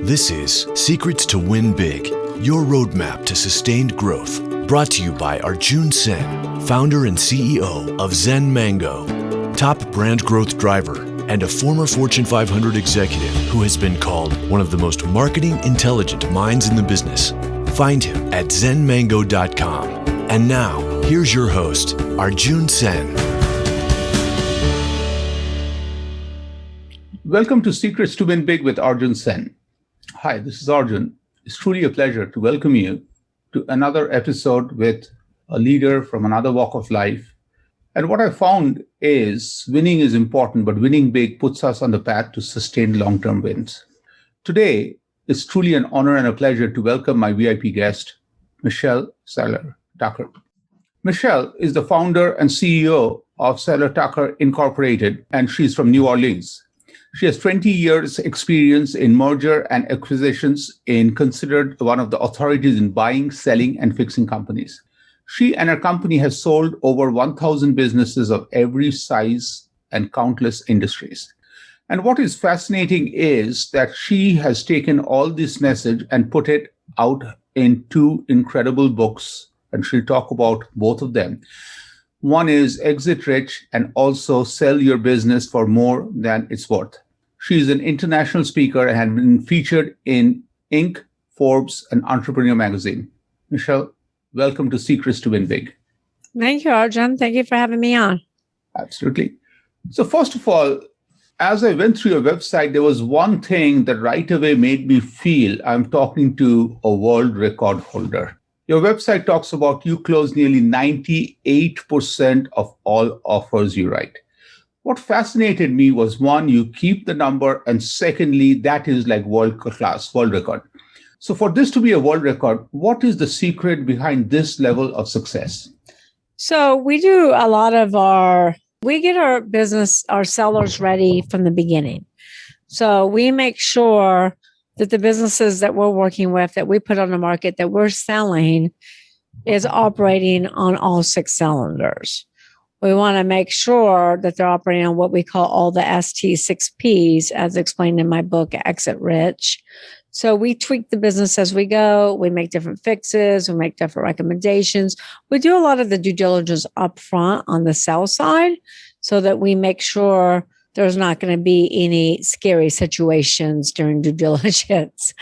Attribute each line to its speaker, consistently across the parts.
Speaker 1: This is Secrets to Win Big, your roadmap to sustained growth. Brought to you by Arjun Sen, founder and CEO of Zen Mango, top brand growth driver, and a former Fortune 500 executive who has been called one of the most marketing intelligent minds in the business. Find him at zenmango.com. And now, here's your host, Arjun Sen.
Speaker 2: Welcome to Secrets to Win Big with Arjun Sen. Hi, this is Arjun. It's truly a pleasure to welcome you to another episode with a leader from another walk of life. And what I found is winning is important, but winning big puts us on the path to sustained long-term wins. Today, it's truly an honor and a pleasure to welcome my VIP guest, Michelle Seiler Tucker. Michelle is the founder and CEO of Seiler Tucker Incorporated, and she's from New Orleans. She has 20 years experience in merger and acquisitions and considered one of the authorities in buying, selling, and fixing companies. She and her company has sold over 1,000 businesses of every size and countless industries. And what is fascinating is that she has taken all this message and put it out in two incredible books, and she'll talk about both of them. One is Exit Rich and also Sell Your Business for More Than It's Worth. She's an international speaker and has been featured in Inc., Forbes, and Entrepreneur magazine. Michelle, welcome to Secrets to Win Big.
Speaker 3: Thank you, Arjun. Thank you for having me on.
Speaker 2: Absolutely. So first of all, as I went through your website, there was one thing that right away made me feel I'm talking to a world record holder. Your website talks about you close nearly 98% of all offers you write. What fascinated me was, one, you keep the number, and secondly, that is like world class, world record. So for this to be a world record, what is the secret behind this level of success?
Speaker 3: So we get our business, our sellers ready from the beginning. So we make sure that the businesses that we're working with, that we put on the market, that we're selling, is operating on all six cylinders. We want to make sure that they're operating on what we call all the ST6Ps, as explained in my book, Exit Rich. So we tweak the business as we go. We make different fixes. We make different recommendations. We do a lot of the due diligence up front on the sell side so that we make sure there's not going to be any scary situations during due diligence.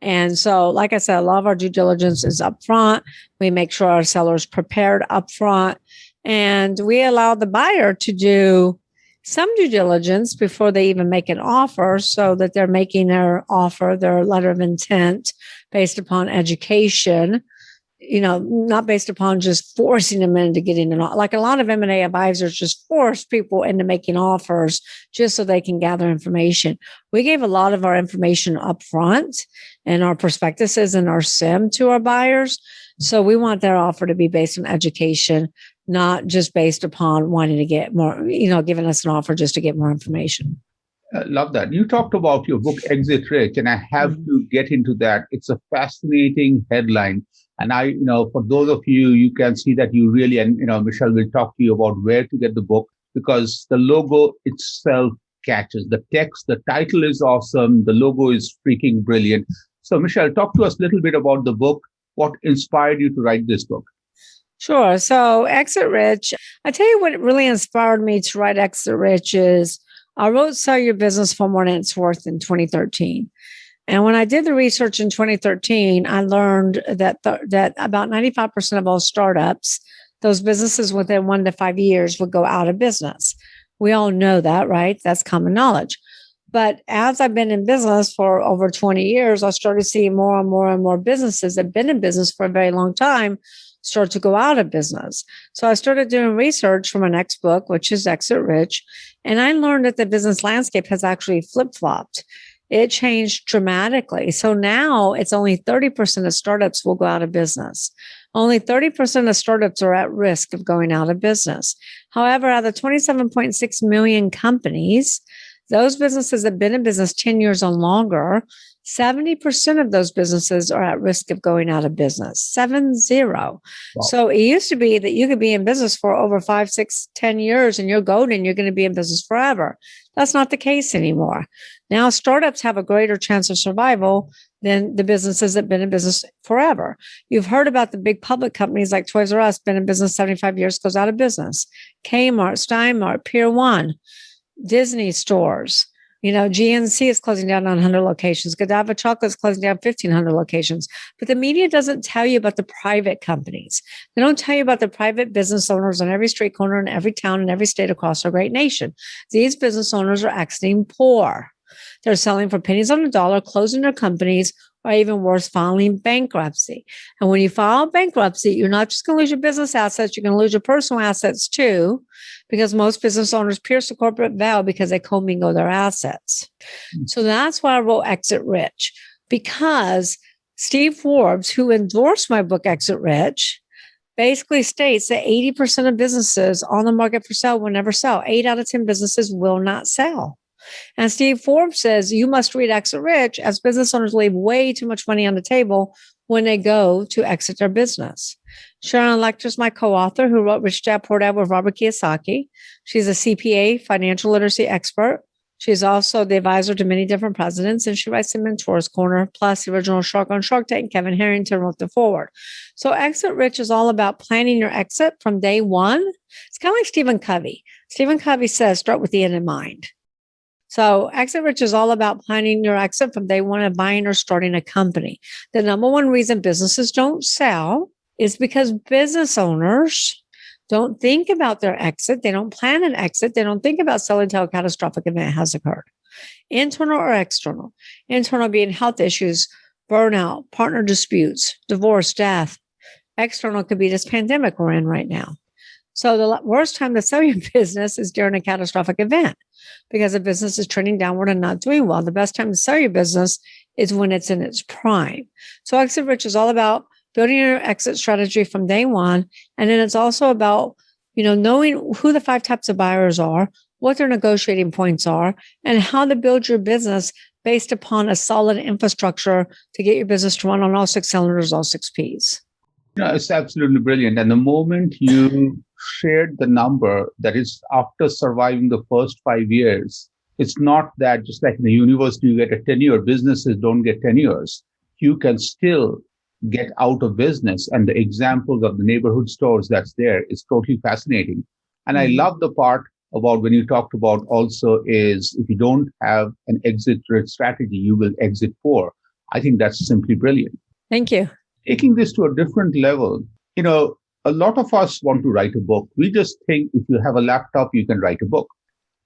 Speaker 3: And so, like I said, a lot of our due diligence is up front. We make sure our sellers prepared up front. And we allow the buyer to do some due diligence before they even make an offer, so that they're making their offer, their letter of intent, based upon education, not based upon just forcing them into getting an offer. Like a lot of M&A advisors just force people into making offers just so they can gather information. We gave a lot of our information up front and our prospectuses and our SIM to our buyers. So we want their offer to be based on education, not just based upon wanting to get more, giving us an offer just to get more information.
Speaker 2: I love that. You talked about your book, Exit Rich, and I have to get into that. It's a fascinating headline. And for those of you, you can see that you really, and, Michelle will talk to you about where to get the book, because the logo itself catches. The text, the title is awesome. The logo is freaking brilliant. So Michelle, talk to us a little bit about the book. What inspired you to write this book?
Speaker 3: Sure. So Exit Rich, I tell you what really inspired me to write Exit Rich is I wrote Sell Your Business for More Than It's Worth in 2013. And when I did the research in 2013, I learned that about 95% of all startups, those businesses within 1 to 5 years would go out of business. We all know that, right? That's common knowledge. But as I've been in business for over 20 years, I started seeing more and more and more businesses that have been in business for a very long time start to go out of business. So I started doing research for my next book, which is Exit Rich. And I learned that the business landscape has actually flip-flopped. It changed dramatically. So now it's only 30% of startups will go out of business. Only 30% of startups are at risk of going out of business. However, out of 27.6 million companies, those businesses that have been in business 10 years or longer, 70% of those businesses are at risk of going out of business. 70. Wow. So it used to be that you could be in business for over 5, 6, 10 years and you're golden, you're going to be in business forever. That's not the case anymore. Now, startups have a greater chance of survival than the businesses that have been in business forever. You've heard about the big public companies like Toys R Us, been in business 75 years, goes out of business. Kmart, Steinmart, Pier 1, Disney stores. GNC is closing down 900 locations. Godiva Chocolate is closing down 1,500 locations. But the media doesn't tell you about the private companies. They don't tell you about the private business owners on every street corner in every town in every state across our great nation. These business owners are exiting poor. They're selling for pennies on the dollar, closing their companies, or even worse, filing bankruptcy. And when you file bankruptcy, you're not just going to lose your business assets, you're going to lose your personal assets too, because most business owners pierce the corporate veil because they commingle their assets. So that's why I wrote Exit Rich, because Steve Forbes, who endorsed my book, Exit Rich, basically states that 80% of businesses on the market for sale will never sell. 8 out of 10 businesses will not sell. And Steve Forbes says you must read Exit Rich, as business owners leave way too much money on the table when they go to exit their business. Sharon Lecter is my co-author who wrote Rich Dad Poor Dad with Robert Kiyosaki. She's a CPA, financial literacy expert. She's also the advisor to many different presidents, and she writes the Mentor's Corner, plus the original Shark on Shark Tank. Kevin Harrington wrote the foreword. So Exit Rich is all about planning your exit from day one. It's kind of like Stephen Covey. Stephen Covey says, start with the end in mind. So Exit Rich is all about planning your exit from day one of buying or starting a company. The number one reason businesses don't sell is because business owners don't think about their exit. They don't plan an exit. They don't think about selling until a catastrophic event has occurred. Internal or external? Internal being health issues, burnout, partner disputes, divorce, death. External could be this pandemic we're in right now. So the worst time to sell your business is during a catastrophic event, because the business is trending downward and not doing well. The best time to sell your business is when it's in its prime. So Exit Rich is all about building your exit strategy from day one. And then it's also about, knowing who the 5 types of buyers are, what their negotiating points are, and how to build your business based upon a solid infrastructure to get your business to run on all 6 cylinders, all 6 Ps.
Speaker 2: It's absolutely brilliant. And the moment you shared the number, that is after surviving the first 5 years, it's not that just like in the university, you get a tenure, businesses don't get tenures. You can still get out of business. And the examples of the neighborhood stores that's there is totally fascinating. And I love the part about when you talked about also is if you don't have an exit strategy, you will exit poor. I think that's simply brilliant.
Speaker 3: Thank you.
Speaker 2: Taking this to a different level, a lot of us want to write a book. We just think if you have a laptop, you can write a book.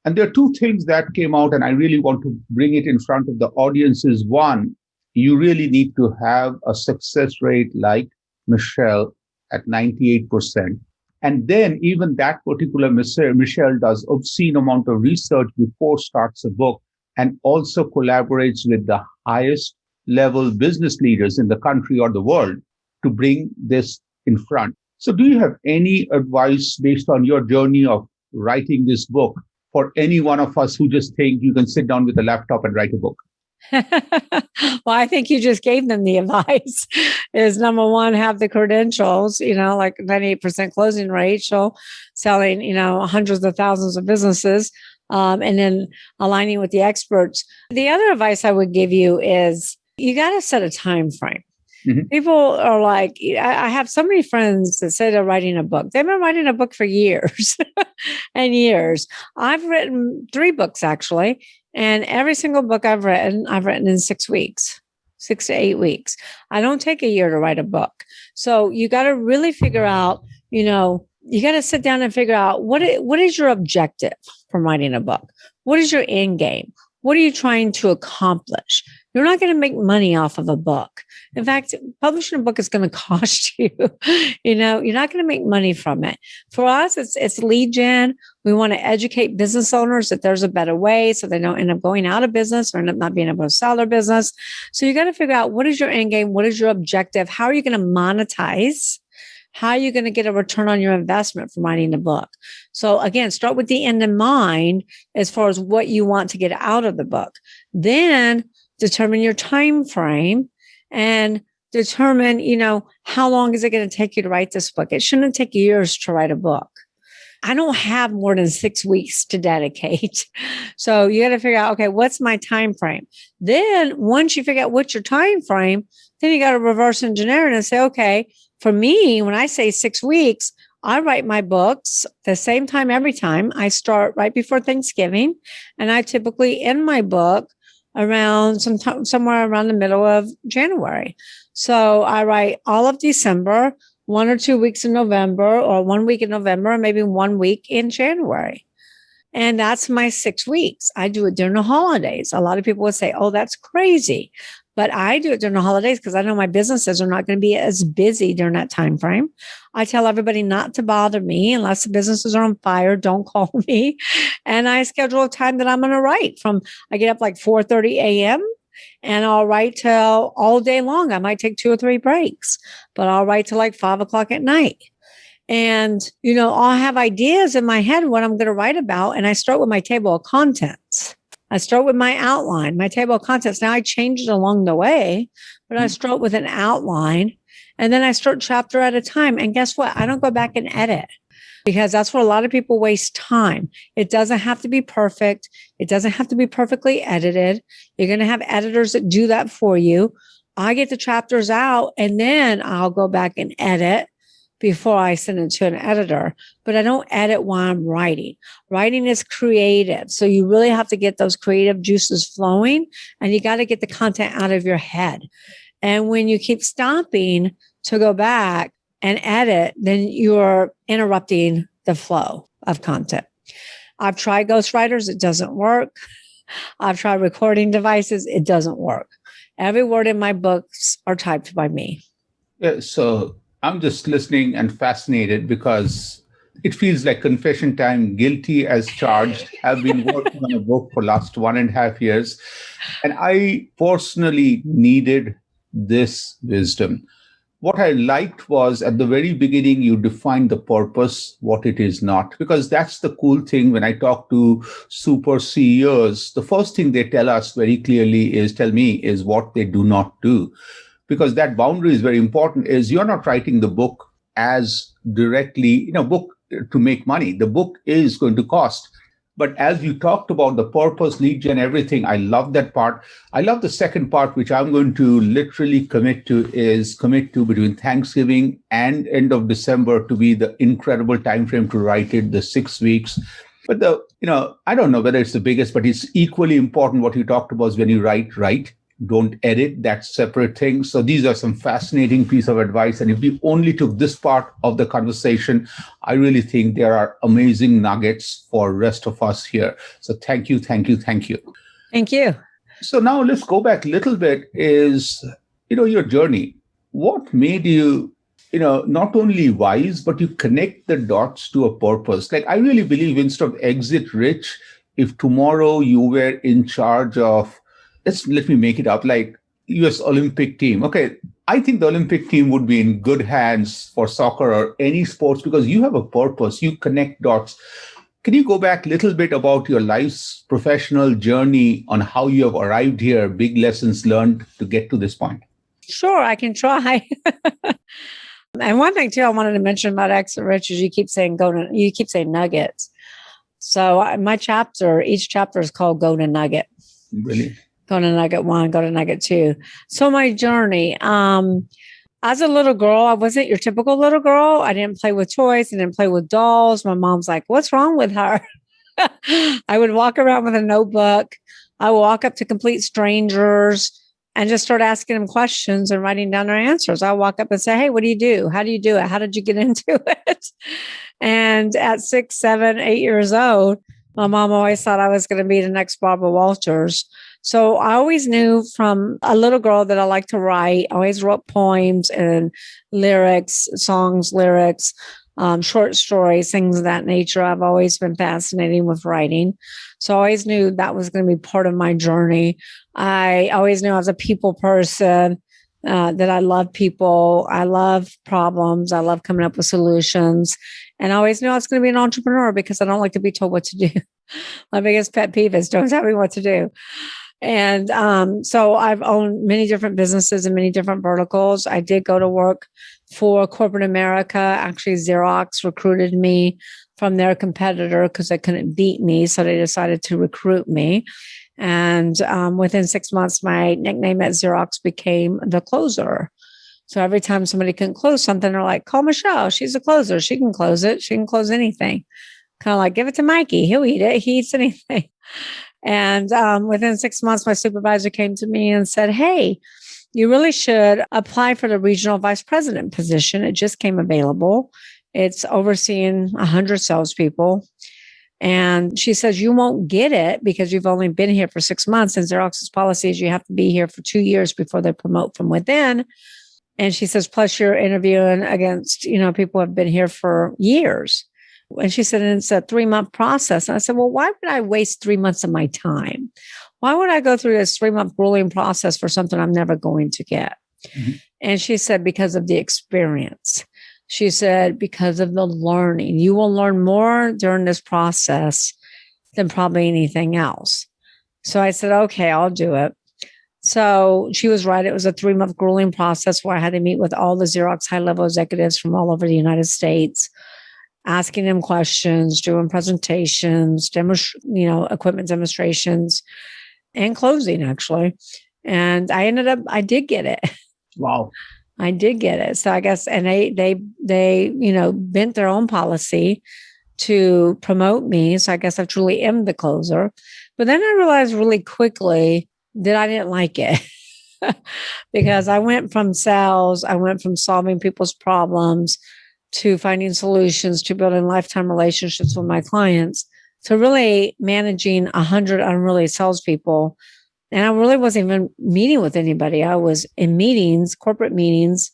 Speaker 2: And there are 2 things that came out, and I really want to bring it in front of the audiences. One, you really need to have a success rate like Michelle at 98%. And then even that particular Michelle does obscene amount of research before starts a book, and also collaborates with the highest level business leaders in the country or the world to bring this in front. So do you have any advice based on your journey of writing this book for any one of us who just think you can sit down with a laptop and write a book?
Speaker 3: Well, I think you just gave them the advice is number one, have the credentials, like 98% closing rate, so selling, hundreds of thousands of businesses, and then aligning with the experts. The other advice I would give you is you got to set a time frame. Mm-hmm. People are like, I have so many friends that say they're writing a book. They've been writing a book for years and years. I've written 3 books actually. And every single book I've written in 6 weeks, 6 to 8 weeks. I don't take a year to write a book. So you got to really figure out, you got to sit down and figure out what is your objective from writing a book? What is your end game? What are you trying to accomplish? You're not going to make money off of a book. In fact, publishing a book is going to cost you. You're not going to make money from it. For us, it's lead gen. We want to educate business owners that there's a better way so they don't end up going out of business or end up not being able to sell their business. So you got to figure out what is your end game? What is your objective? How are you going to monetize? How are you going to get a return on your investment from writing the book? So again, start with the end in mind as far as what you want to get out of the book. Then determine your time frame, and determine, how long is it going to take you to write this book? It shouldn't take years to write a book. I don't have more than 6 weeks to dedicate. So you got to figure out, okay, what's my time frame? Then once you figure out what's your time frame, then you got to reverse engineer it and say, okay, for me, when I say 6 weeks, I write my books the same time every time. I start right before Thanksgiving, and I typically end my book around somewhere around the middle of January. So I write all of December, 1 or 2 weeks in November, or 1 week in November, and maybe 1 week in January. And that's my 6 weeks. I do it during the holidays. A lot of people would say, oh, that's crazy. But I do it during the holidays because I know my businesses are not going to be as busy during that time frame. I tell everybody not to bother me unless the businesses are on fire. Don't call me. And I schedule a time that I'm going to write I get up like 4:30 a.m. and I'll write till all day long. I might take 2 or 3 breaks, but I'll write till like 5 o'clock at night. And, I'll have ideas in my head what I'm going to write about. And I start with my table of contents. I start with my outline, my table of contents. Now I change it along the way, but I start with an outline, and then I start chapter at a time. And guess what? I don't go back and edit, because that's where a lot of people waste time. It doesn't have to be perfect. It doesn't have to be perfectly edited. You're going to have editors that do that for you. I get the chapters out, and then I'll go back and edit before I send it to an editor. But I don't edit while I'm writing. Writing is creative. So you really have to get those creative juices flowing, and you got to get the content out of your head. And when you keep stopping to go back and edit, then you're interrupting the flow of content. I've tried ghostwriters. It doesn't work. I've tried recording devices. It doesn't work. Every word in my books are typed by me.
Speaker 2: Yeah, so I'm just listening and fascinated because it feels like confession time, guilty as charged. I've been working on a book for the last 1.5 years, and I personally needed this wisdom. What I liked was at the very beginning, you defined the purpose, what it is not, because that's the cool thing. When I talk to super CEOs, the first thing they tell us very clearly is what they do not do. Because that boundary is very important, is you're not writing the book as directly, book to make money. The book is going to cost. But as you talked about the purpose, lead gen, everything, I love that part. I love the second part, which I'm going to literally commit to between Thanksgiving and end of December to be the incredible time frame to write it, the 6 weeks. But I don't know whether it's the biggest, but it's equally important what you talked about is when you write. Don't edit, that's separate thing. So these are some fascinating piece of advice. And if we only took this part of the conversation, I really think there are amazing nuggets for rest of us here. So thank you.
Speaker 3: Thank you.
Speaker 2: So now let's go back a little bit is, your journey. What made you, not only wise, but you connect the dots to a purpose? Like, I really believe instead of exit rich, if tomorrow you were in charge of, let me make it up, like US Olympic team. Okay, I think the Olympic team would be in good hands for soccer or any sports because you have a purpose, you connect dots. Can you go back a little bit about your life's professional journey on how you have arrived here, big lessons learned to get to this point?
Speaker 3: Sure, I can try. And one thing too, I wanted to mention about Exit Rich is you keep saying nuggets. So each chapter is called Go to Nugget.
Speaker 2: Really?
Speaker 3: Go to Nugget 1, go to Nugget 2. So my journey, as a little girl, I wasn't your typical little girl. I didn't play with toys. I didn't play with dolls. My mom's like, what's wrong with her? I would walk around with a notebook. I would walk up to complete strangers and just start asking them questions and writing down their answers. I walk up and say, hey, what do you do? How do you do it? How did you get into it? And at 6, 7, 8 years old, my mom always thought I was going to be the next Barbara Walters. So I always knew from a little girl that I liked to write. I always wrote poems and songs, lyrics, short stories, things of that nature. I've always been fascinated with writing. So I always knew that was going to be part of my journey. I always knew I was a people person, that I love people. I love problems. I love coming up with solutions. And I always knew I was going to be an entrepreneur because I don't like to be told what to do. My biggest pet peeve is don't tell me what to do. And so I've owned many different businesses and many different verticals. I did go to work for corporate America. Actually, Xerox recruited me from their competitor because they couldn't beat me. So they decided to recruit me. And within 6 months, my nickname at Xerox became the closer. So every time somebody can close something, they're like, call Michelle. She's a closer. She can close it. She can close anything. Kind of like, give it to Mikey. He'll eat it. He eats anything. And within 6 months, my supervisor came to me and said, hey, you really should apply for the regional vice president position. It just came available. It's overseeing 100 salespeople. And she says, you won't get it because you've only been here for 6 months. And Xerox's policy is you have to be here for 2 years before they promote from within. And she says, plus you're interviewing against, people who have been here for years. And she said, and it's a 3-month process. And I said, well, why would I waste 3 months of my time? Why would I go through this 3-month grueling process for something I'm never going to get? Mm-hmm. And she said, because of the experience. She said, because of the learning. You will learn more during this process than probably anything else. So I said, okay, I'll do it. So she was right. It was a 3-month grueling process where I had to meet with all the Xerox high-level executives from all over the United States, asking them questions, doing presentations, equipment demonstrations, and closing actually. And I did get it.
Speaker 2: Wow.
Speaker 3: I did get it. So I guess, and they bent their own policy to promote me. So I guess I truly am the closer. But then I realized really quickly that I didn't like it because I went from sales, I went from solving people's problems to finding solutions, to building lifetime relationships with my clients, to really managing 100 unruly salespeople. And I really wasn't even meeting with anybody. I was in meetings, corporate meetings,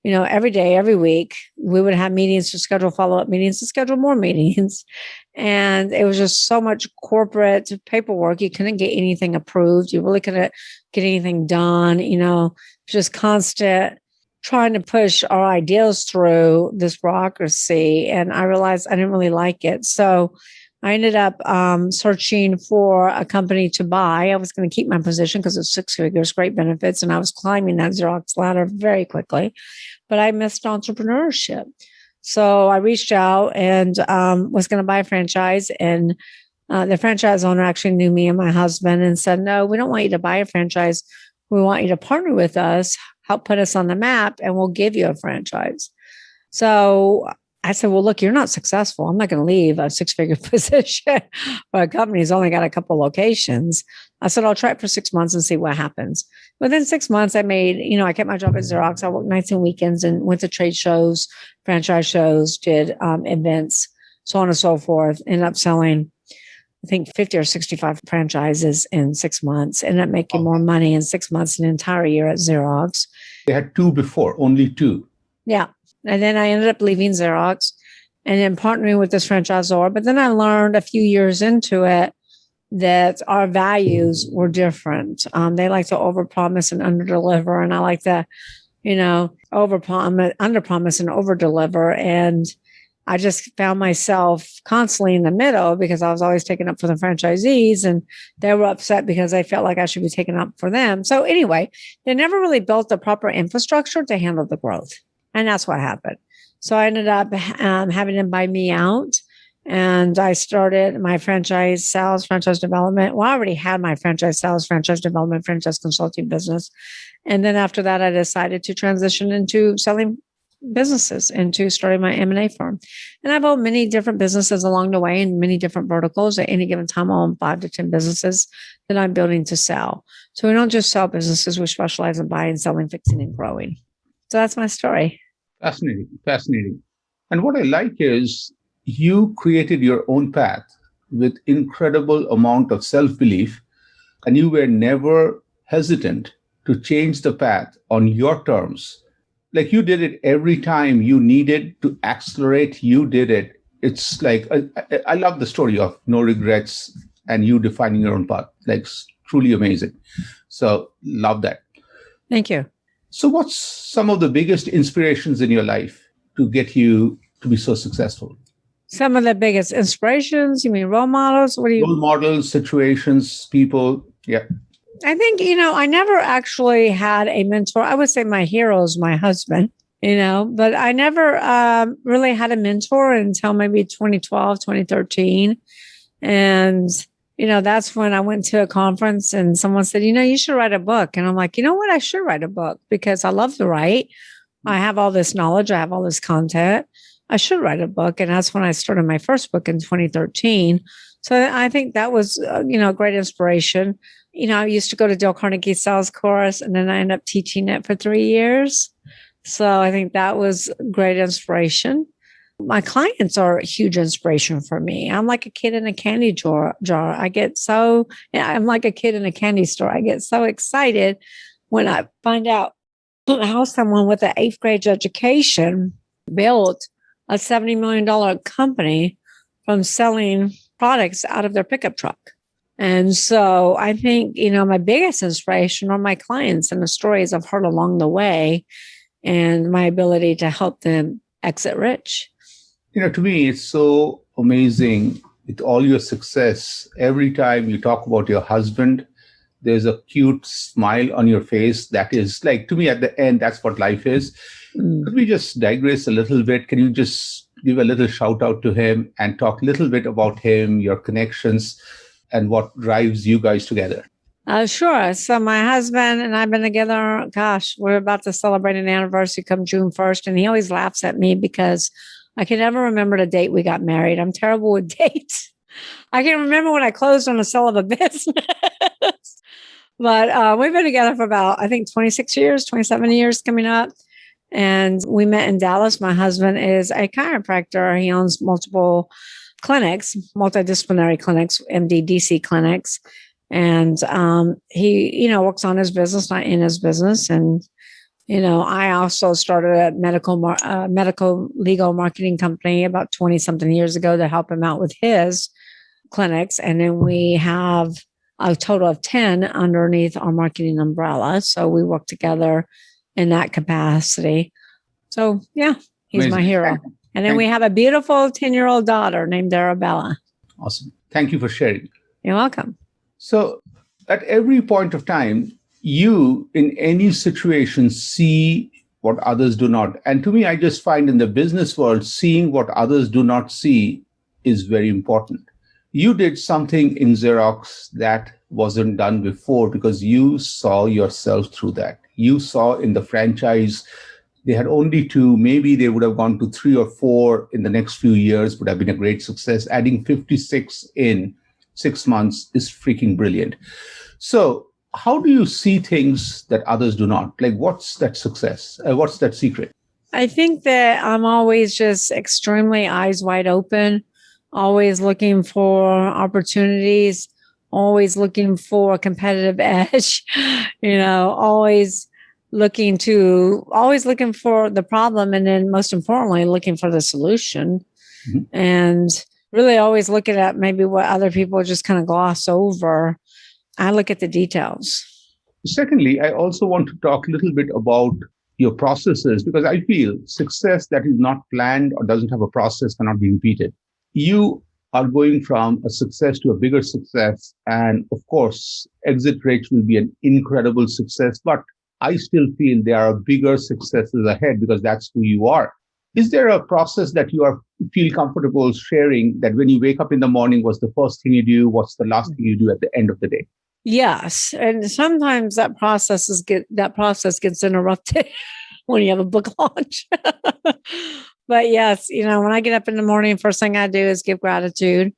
Speaker 3: every day, every week. We would have meetings to schedule follow-up meetings, to schedule more meetings. And it was just so much corporate paperwork. You couldn't get anything approved. You really couldn't get anything done, just constant trying to push our ideas through this bureaucracy. And I realized I didn't really like it. So I ended up searching for a company to buy. I was going to keep my position because it's 6 figures, great benefits, and I was climbing that Xerox ladder very quickly. But I missed entrepreneurship. So I reached out and was going to buy a franchise. And the franchise owner actually knew me and my husband and said, no, we don't want you to buy a franchise. We want you to partner with us, help put us on the map, and we'll give you a franchise. So I said, well, look, you're not successful. I'm not going to leave a 6-figure position where a company's only got a couple locations. I said, I'll try it for 6 months and see what happens. Within 6 months, I kept my job at Xerox. I worked nights and weekends and went to trade shows, franchise shows, did events, so on and so forth. Ended up selling, I think, 50 or 65 franchises in 6 months. Ended up making more money in 6 months than an entire year at Xerox.
Speaker 2: They had 2 before, only 2.
Speaker 3: Yeah. And then I ended up leaving Xerox and then partnering with this franchisor. But then I learned a few years into it that our values were different. They like to overpromise and underdeliver. And I like to, underpromise and overdeliver. And I just found myself constantly in the middle because I was always taking up for the franchisees and they were upset because they felt like I should be taking up for them. So anyway, they never really built the proper infrastructure to handle the growth. And that's what happened. So I ended up having them buy me out. And I started my franchise sales, franchise development. Well, I already had my franchise sales, franchise development, franchise consulting business. And then after that, I decided to transition into selling businesses, into starting my M&A firm. And I've owned many different businesses along the way in many different verticals. At any given time, I own 5 to 10 businesses that I'm building to sell. So we don't just sell businesses. We specialize in buying, selling, fixing, and growing. So that's my story.
Speaker 2: Fascinating. And what I like is you created your own path with incredible amount of self-belief, and you were never hesitant to change the path on your terms. Like you did it every time you needed to accelerate, you did it. It's like, I love the story of no regrets and you defining your own path. Like truly amazing. So love that.
Speaker 3: Thank you.
Speaker 2: So what's some of the biggest inspirations in your life to get you to be so successful?
Speaker 3: Some of the biggest inspirations? You mean role models? What do you?
Speaker 2: Role models, situations, people. Yeah.
Speaker 3: I think, I never actually had a mentor. I would say my hero is my husband, but I never really had a mentor until maybe 2012, 2013. And, that's when I went to a conference and someone said, you should write a book. And I'm like, you know what? I should write a book because I love to write. I have all this knowledge. I have all this content. I should write a book. And that's when I started my first book in 2013. So I think that was, a great inspiration. I used to go to Dale Carnegie's sales course and then I ended up teaching it for 3 years. So I think that was great inspiration. My clients are a huge inspiration for me. I'm like a kid in a candy jar. I'm like a kid in a candy store. I get so excited when I find out how someone with an 8th grade education built a $70 million company from selling products out of their pickup truck. And so I think, my biggest inspiration are my clients and the stories I've heard along the way and my ability to help them exit rich.
Speaker 2: To me, it's so amazing with all your success. Every time you talk about your husband, there's a cute smile on your face. That is like, to me, at the end, that's what life is. Could we just digress a little bit? Can you just give a little shout out to him and talk a little bit about him, your connections, and what drives you guys together?
Speaker 3: Sure. So my husband and I've been together, we're about to celebrate an anniversary come June 1st. And he always laughs at me because I can never remember the date we got married. I'm terrible with dates. I can remember when I closed on the sale of a business. But we've been together for about, I think, 26 years, 27 years coming up. And we met in Dallas. My husband is a chiropractor. He owns multiple clinics, multidisciplinary clinics, MD/DC clinics. And he, works on his business, not in his business. And, I also started a medical legal marketing company about 20 something years ago to help him out with his clinics. And then we have a total of 10 underneath our marketing umbrella. So we work together in that capacity. So yeah, he's
Speaker 2: Amazing.
Speaker 3: my hero. And then we have a beautiful 10-year-old daughter named Arabella.
Speaker 2: Awesome. Thank you for sharing.
Speaker 3: You're welcome.
Speaker 2: So at every point of time, you in any situation see what others do not. And to me, I just find in the business world, seeing what others do not see is very important. You did something in Xerox that wasn't done before because you saw yourself through that. You saw in the franchise, they had only 2, maybe they would have gone to 3 or 4 in the next few years, would have been a great success. Adding 56 in 6 months is freaking brilliant. So how do you see things that others do not? Like, what's that success? What's that secret?
Speaker 3: I think that I'm always just extremely eyes wide open, always looking for opportunities, always looking for a competitive edge, always looking for the problem. And then most importantly, looking for the solution. Mm-hmm. And really always looking at maybe what other people just kind of gloss over. I look at the details.
Speaker 2: Secondly, I also want to talk a little bit about your processes, because I feel success that is not planned or doesn't have a process cannot be repeated. You are going from a success to a bigger success. And of course, exit rates will be an incredible success, but I still feel there are bigger successes ahead because that's who you are. Is there a process that you feel comfortable sharing, that when you wake up in the morning, what's the first thing you do? What's the last thing you do at the end of the day?
Speaker 3: Yes. And sometimes that process gets interrupted when you have a book launch. But yes, when I get up in the morning, first thing I do is give gratitude.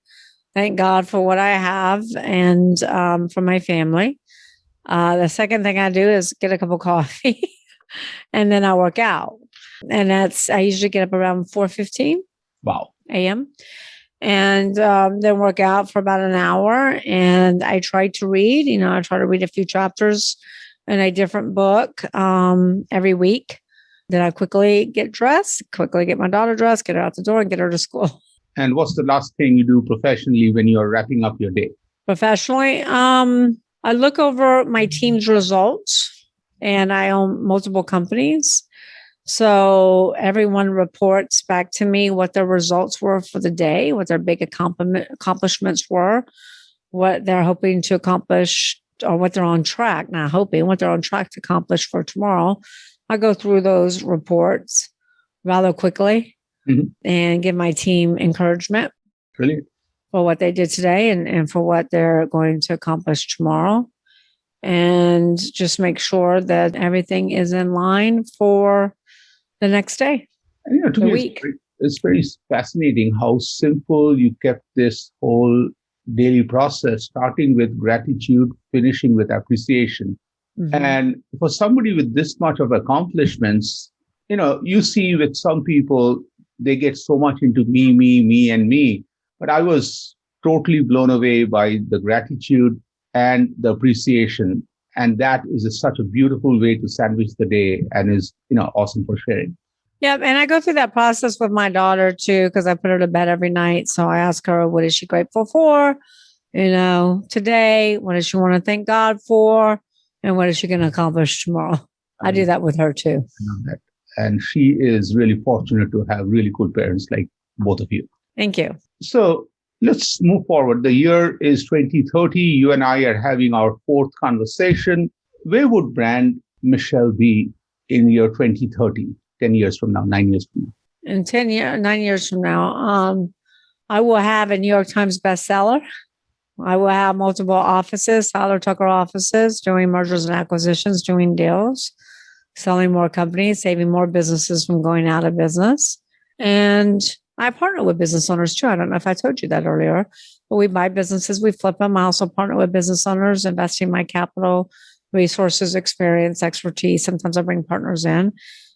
Speaker 3: Thank God for what I have and for my family. The second thing I do is get a cup of coffee and then I work out. And I usually get up around 4:15 a.m. And then work out for about an hour. And I try to read, I try to read a few chapters in a different book every week. Then I quickly get dressed, quickly get my daughter dressed, get her out the door and get her to school.
Speaker 2: And what's the last thing you do professionally when you're wrapping up your day?
Speaker 3: Professionally, I look over my team's results, and I own multiple companies. So everyone reports back to me what their results were for the day, what their big accomplishments were, what they're hoping to accomplish or what they're on track, not hoping, what they're on track to accomplish for tomorrow. I go through those reports rather quickly and give my team encouragement for what they did today and for what they're going to accomplish tomorrow. And just make sure that everything is in line for the next day,
Speaker 2: and, to
Speaker 3: the
Speaker 2: me,
Speaker 3: week.
Speaker 2: It's very fascinating how simple you kept this whole daily process, starting with gratitude, finishing with appreciation. And for somebody with this much of accomplishments, you see with some people, they get so much into me, and me. But I was totally blown away by the gratitude and the appreciation. And that is such a beautiful way to sandwich the day and is, awesome for sharing.
Speaker 3: Yeah. And I go through that process with my daughter too, because I put her to bed every night. So I ask her, what is she grateful for? Today, what does she want to thank God for? And what is she going to accomplish tomorrow? I do that with her too.
Speaker 2: I love that. And she is really fortunate to have really cool parents like both of you.
Speaker 3: Thank you.
Speaker 2: So let's move forward. The year is 2030. You and I are having our fourth conversation. Where would brand Michelle be in year 2030, 10 years from now, 9 years from now?
Speaker 3: In 9 years from now, I will have a New York Times bestseller. I will have multiple offices, Seiler Tucker offices, doing mergers and acquisitions, doing deals, selling more companies, saving more businesses from going out of business. And I partner with business owners too. I don't know if I told you that earlier, but we buy businesses, we flip them. I also partner with business owners, investing my capital, resources, experience, expertise. Sometimes I bring partners in,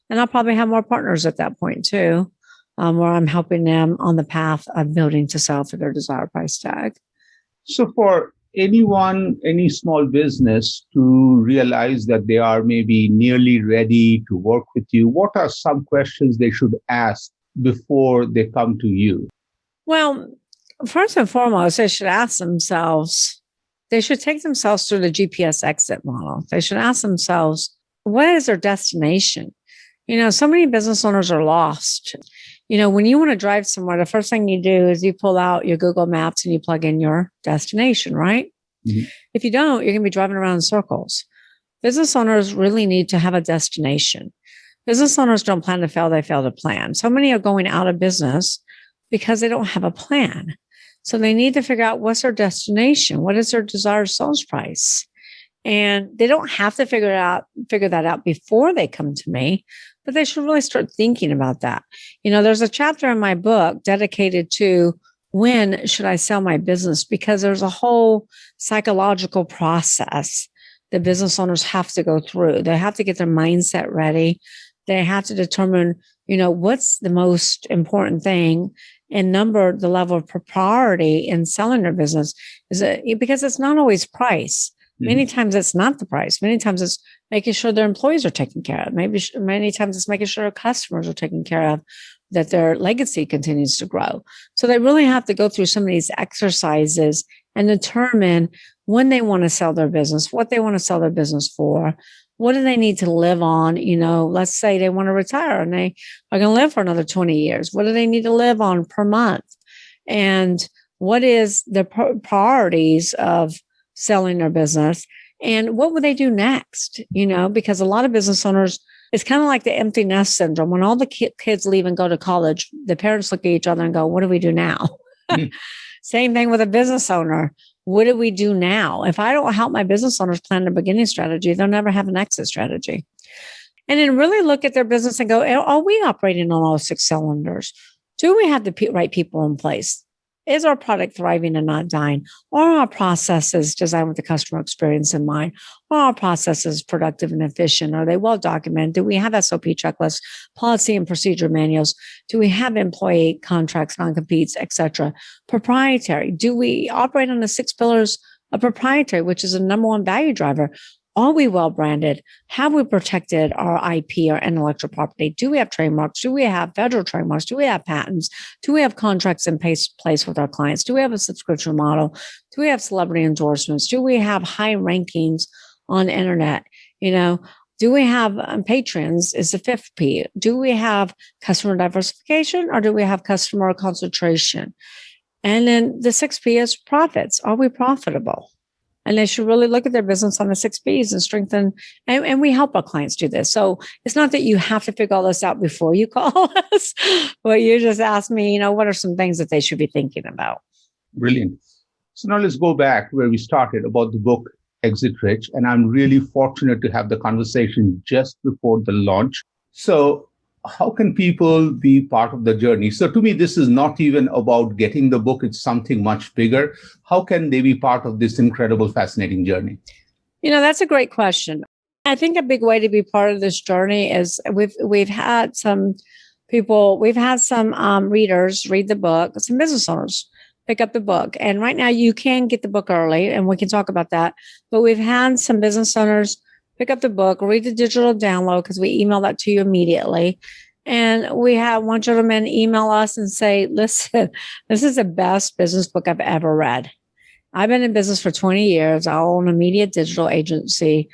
Speaker 3: and I'll probably have more partners at that point too, where I'm helping them on the path of building to sell for their desired price tag.
Speaker 2: So for anyone, any small business to realize that they are maybe nearly ready to work with you, what are some questions they should ask before they come to you?
Speaker 3: Well, first and foremost, they should ask themselves, they should take themselves through the GPS exit model. They should ask themselves, what is their destination? So many business owners are lost. When you want to drive somewhere, the first thing you do is you pull out your Google Maps and you plug in your destination, right? If you don't, you're going to be driving around in circles. Business owners really need to have a destination. Business owners don't plan to fail, they fail to plan. So many are going out of business because they don't have a plan. So they need to figure out what's their destination, what is their desired sales price. And they don't have to figure that out before they come to me, but they should really start thinking about that. There's a chapter in my book dedicated to when should I sell my business, because there's a whole psychological process that business owners have to go through. They have to get their mindset ready. They have to determine, what's the most important thing and number the level of priority in selling their business. Because it's not always price. Many times it's not the price. Many times it's making sure their employees are taken care of. Many times it's making sure their customers are taken care of, that their legacy continues to grow. So they really have to go through some of these exercises and determine when they want to sell their business, what they want to sell their business for, what do they need to live on? Let's say they want to retire and they are going to live for another 20 years. What do they need to live on per month? And what is the priorities of selling their business, and what would they do next? Because a lot of business owners, it's kind of like the empty nest syndrome. When all the kids leave and go to college, the parents look at each other and go, what do we do now? Same thing with a business owner. What do we do now? If I don't help my business owners plan their beginning strategy, they'll never have an exit strategy. And then really look at their business and go, are we operating on all 6 cylinders? Do we have the right people in place? Is our product thriving and not dying? Are our processes designed with the customer experience in mind? Are our processes productive and efficient? Are they well documented? Do we have SOP checklists, policy and procedure manuals? Do we have employee contracts, non-competes, et cetera? Proprietary. Do we operate on the 6 pillars of proprietary, which is the number one value driver? Are we well branded? Have we protected our IP, our intellectual property? Do we have trademarks? Do we have federal trademarks? Do we have patents? Do we have contracts in place with our clients? Do we have a subscription model? Do we have celebrity endorsements? Do we have high rankings on the internet? Do we have patrons is the 5th P? Do we have customer diversification, or do we have customer concentration? And then the 6th P is profits. Are we profitable? And they should really look at their business on the 6Ps and strengthen. And we help our clients do this. So it's not that you have to figure all this out before you call us, but you just ask me, what are some things that they should be thinking about?
Speaker 2: Brilliant. So now let's go back where we started about the book Exit Rich. And I'm really fortunate to have the conversation just before the launch. So how can people be part of the journey? So to me, this is not even about getting the book. It's something much bigger. How can they be part of this incredible, fascinating journey?
Speaker 3: That's a great question. I think a big way to be part of this journey is we've had some people, readers read the book, some business owners pick up the book. And right now you can get the book early and we can talk about that. But we've had some business owners pick up the book, read the digital download because we email that to you immediately. And we had one gentleman email us and say, listen, this is the best business book I've ever read. I've been in business for 20 years. I own a media digital agency.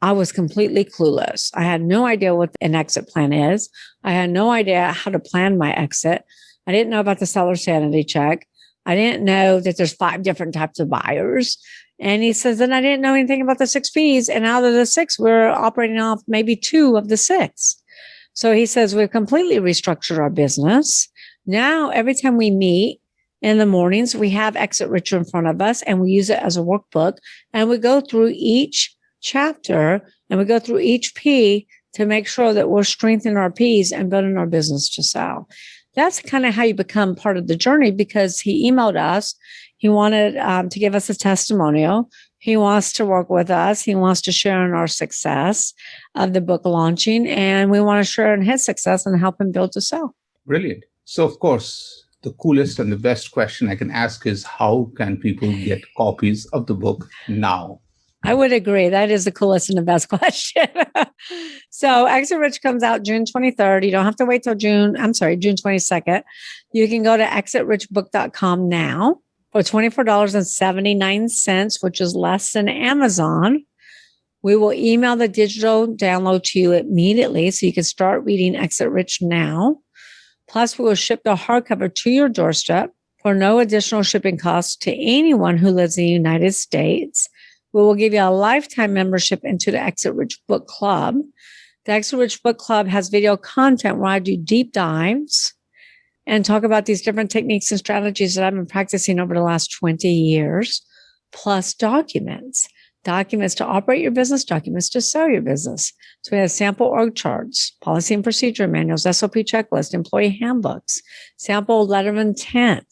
Speaker 3: I was completely clueless. I had no idea what an exit plan is. I had no idea how to plan my exit. I didn't know about the seller sanity check. I didn't know that there's 5 different types of buyers. And he says, and I didn't know anything about the 6Ps. And out of the 6, we're operating off maybe 2 of the 6. So he says, we've completely restructured our business. Now, every time we meet in the mornings, we have Exit Rich in front of us and we use it as a workbook. And we go through each chapter and we go through each P to make sure that we're strengthening our Ps and building our business to sell. That's kind of how you become part of the journey because he emailed us. He wanted to give us a testimonial. He wants to work with us. He wants to share in our success of the book launching. And we want to share in his success and help him build to sell.
Speaker 2: Brilliant. So, of course, the coolest and the best question I can ask is how can people get copies of the book now?
Speaker 3: I would agree. That is the coolest and the best question. So Exit Rich comes out June 23rd. You don't have to wait till June 22nd. You can go to exitrichbook.com now for $24.79, which is less than Amazon. We will email the digital download to you immediately so you can start reading Exit Rich now. Plus, we will ship the hardcover to your doorstep for no additional shipping costs to anyone who lives in the United States. We will give you a lifetime membership into the Exit Rich Book Club. The Exit Rich Book Club has video content where I do deep dives and talk about these different techniques and strategies that I've been practicing over the last 20 years, plus documents to operate your business, documents to sell your business. So we have sample org charts, policy and procedure manuals, SOP checklist, employee handbooks, sample letter of intent,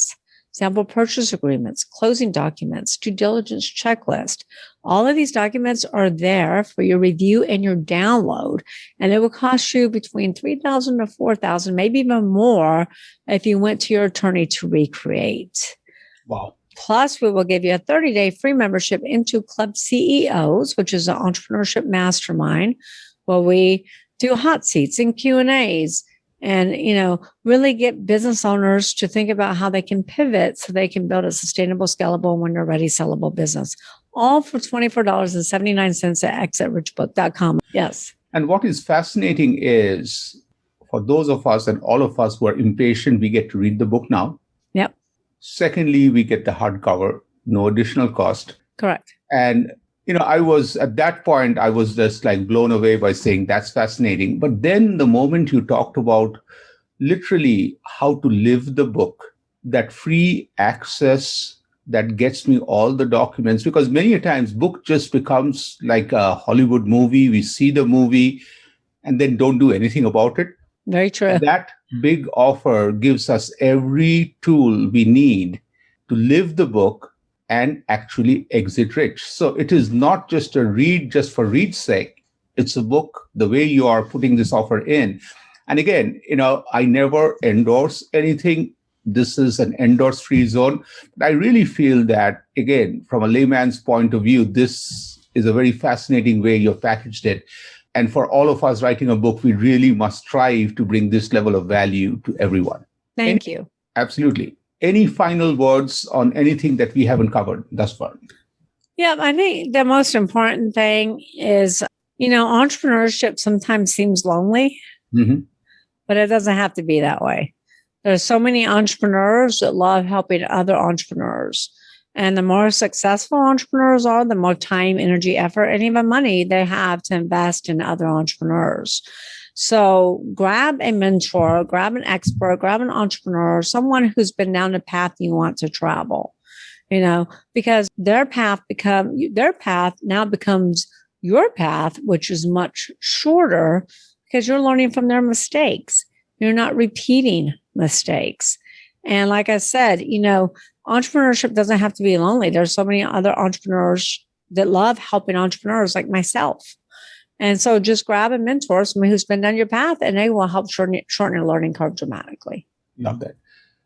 Speaker 3: sample purchase agreements, closing documents, due diligence checklist. All of these documents are there for your review and your download. And it will cost you between $3,000 to $4,000, maybe even more if you went to your attorney to recreate.
Speaker 2: Wow.
Speaker 3: Plus, we will give you a 30-day free membership into Club CEOs, which is an entrepreneurship mastermind, where we do hot seats and Q&As. And, really get business owners to think about how they can pivot so they can build a sustainable, scalable, when they're ready, sellable business. All for $24.79 at exitrichbook.com. Yes.
Speaker 2: And what is fascinating is for those of us and all of us who are impatient, we get to read the book now.
Speaker 3: Yep.
Speaker 2: Secondly, we get the hardcover, no additional cost.
Speaker 3: Correct.
Speaker 2: And I was at that point, I was just like blown away by saying that's fascinating. But then the moment you talked about literally how to live the book, that free access that gets me all the documents, because many a times book just becomes like a Hollywood movie. We see the movie and then don't do anything about it.
Speaker 3: Very true.
Speaker 2: That big offer gives us every tool we need to live the book and actually exit rich. So it is not just a read just for read's sake. It's a book, the way you are putting this offer in. And again, I never endorse anything. This is an endorse-free zone. But I really feel that, again, from a layman's point of view, this is a very fascinating way you've packaged it. And for all of us writing a book, we really must strive to bring this level of value to everyone.
Speaker 3: Thank you.
Speaker 2: Absolutely. Any final words on anything that we haven't covered thus far?
Speaker 3: Yeah, I think the most important thing is, entrepreneurship sometimes seems lonely, but it doesn't have to be that way. There's so many entrepreneurs that love helping other entrepreneurs. And the more successful entrepreneurs are, the more time, energy, effort, and even money they have to invest in other entrepreneurs. So grab a mentor, grab an expert, grab an entrepreneur, someone who's been down the path you want to travel, because their path now becomes your path, which is much shorter because you're learning from their mistakes. You're not repeating mistakes. And like I said, entrepreneurship doesn't have to be lonely. There's so many other entrepreneurs that love helping entrepreneurs like myself. And so just grab a mentor, someone who's been down your path, and they will help shorten your learning curve dramatically.
Speaker 2: Love that.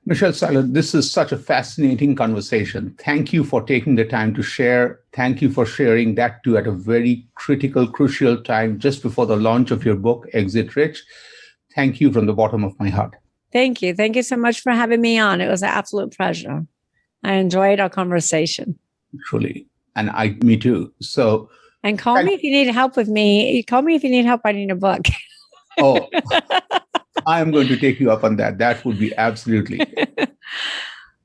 Speaker 2: Michelle Seiler, this is such a fascinating conversation. Thank you for taking the time to share. Thank you for sharing that too at a very critical, crucial time just before the launch of your book, Exit Rich. Thank you from the bottom of my heart.
Speaker 3: Thank you. Thank you so much for having me on. It was an absolute pleasure. I enjoyed our conversation.
Speaker 2: Truly. And me too. So,
Speaker 3: and call me if you need help with me. Call me if you need help writing a book.
Speaker 2: Oh, I am going to take you up on that. That would be absolutely.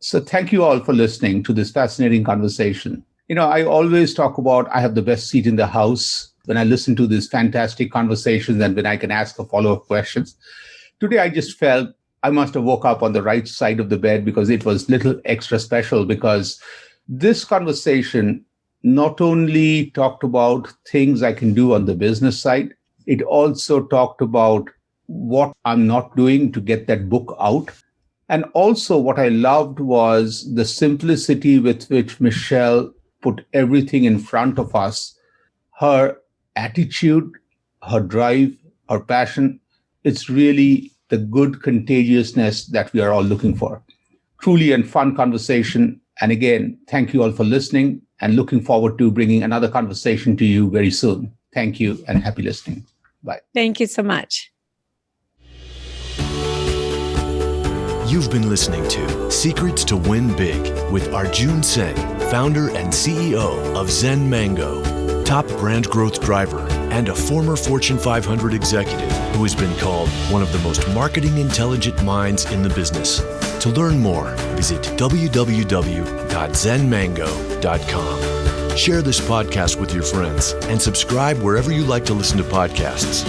Speaker 2: So thank you all for listening to this fascinating conversation. I always talk about I have the best seat in the house when I listen to these fantastic conversations and when I can ask a follow-up questions. Today, I just felt I must have woke up on the right side of the bed because it was a little extra special, because this conversation not only talked about things I can do on the business side, it also talked about what I'm not doing to get that book out. And also what I loved was the simplicity with which Michelle put everything in front of us, her attitude, her drive, her passion. It's really the good contagiousness that we are all looking for. Truly a fun conversation. And again, thank you all for listening and looking forward to bringing another conversation to you very soon. Thank you and happy listening. Bye.
Speaker 3: Thank you so much.
Speaker 1: You've been listening to Secrets to Win Big with Arjun Sen, founder and CEO of Zen Mango, top brand growth driver, and a former Fortune 500 executive who has been called one of the most marketing intelligent minds in the business. To learn more, visit www.zenmango.com. Share this podcast with your friends and subscribe wherever you like to listen to podcasts.